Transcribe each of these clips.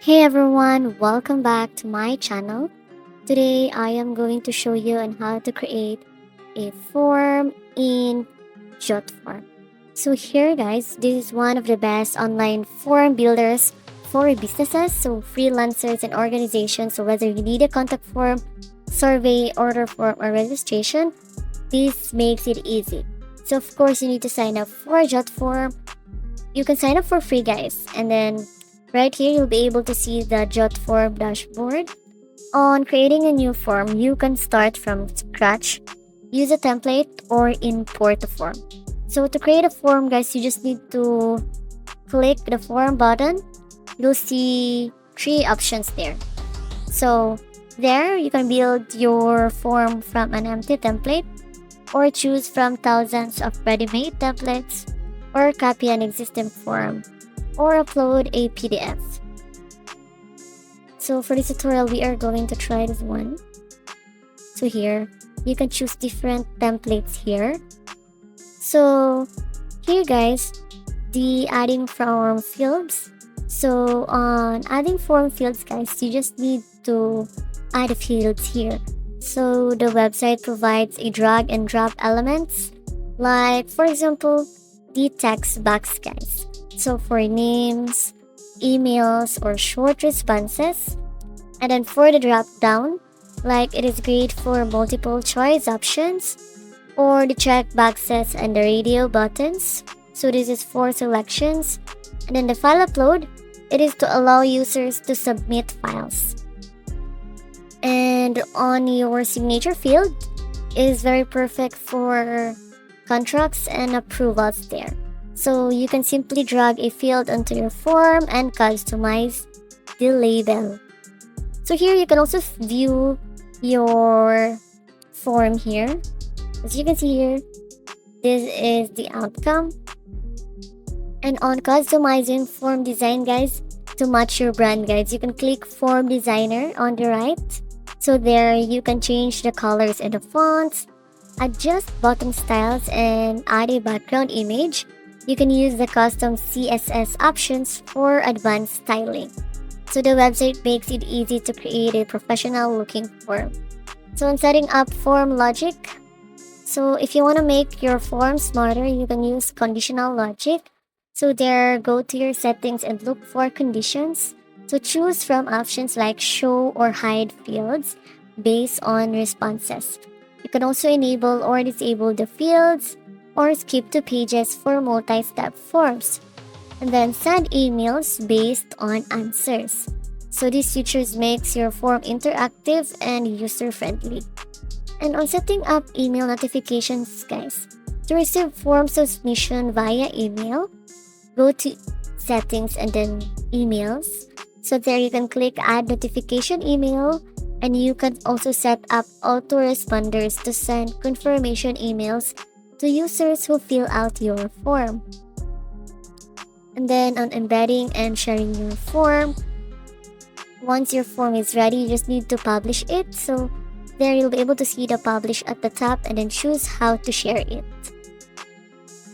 Hey everyone, welcome back to my channel. Today I am going to show you on how to create a form in Jotform. So here guys, this is one of the best online form builders for businesses, so freelancers and organizations. So whether you need a contact form, survey, order form, or registration, this makes it easy. So of course you need to sign up for Jotform. You can sign up for free guys, and then right here, you'll be able to see the Jotform dashboard. On creating a new form, you can start from scratch, use a template, or import a form. So to create a form, guys, you just need to click the form button. You'll see three options there. So there, you can build your form from an empty template, or choose from thousands of ready-made templates, or copy an existing form, or upload a PDF. So for this tutorial, we are going to try this one. So here, you can choose different templates here. So here guys, the adding form fields. So on adding form fields guys, you just need to add the fields here. So the website provides a drag and drop elements, like for example, the text box guys. So for names, emails, or short responses. And then for the drop down, like it is great for multiple choice options, or the check boxes and the radio buttons. So this is for selections. And then the file upload, it is to allow users to submit files. And on your signature field is very perfect for contracts and approvals there. So you can simply drag a field onto your form and customize the label. So here you can also view your form here. As you can see here, this is the outcome. And on customizing form design guys, to match your brand guys, you can click form designer on the right. So there you can change the colors and the fonts, adjust button styles, and add a background image. You can use the custom CSS options for advanced styling. So the website makes it easy to create a professional looking form. So in setting up form logic, so if you want to make your form smarter, you can use conditional logic. So there, go to your settings and look for conditions. So choose from options like show or hide fields based on responses. You can also enable or disable the fields, or skip to pages for multi-step forms, and then send emails based on answers. So these features makes your form interactive and user-friendly. And on setting up email notifications guys, to receive form submission via email, go to settings and then emails. So there you can click add notification email, and you can also set up autoresponders to send confirmation emails to users who fill out your form. And then on embedding and sharing your form, once your form is ready, you just need to publish it. So there you'll be able to see the publish at the top and then choose how to share it.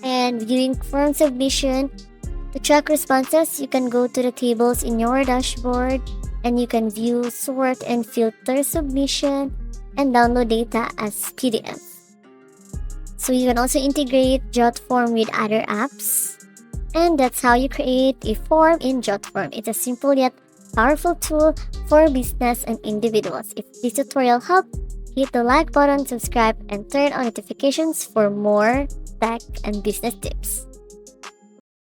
And viewing form submission, to track responses, you can go to the tables in your dashboard, and you can view, sort, and filter submission, and download data as PDF. So you can also integrate Jotform with other apps. And that's how you create a form in Jotform. It's a simple yet powerful tool for business and individuals. If this tutorial helped, hit the like button, subscribe, and turn on notifications for more tech and business tips.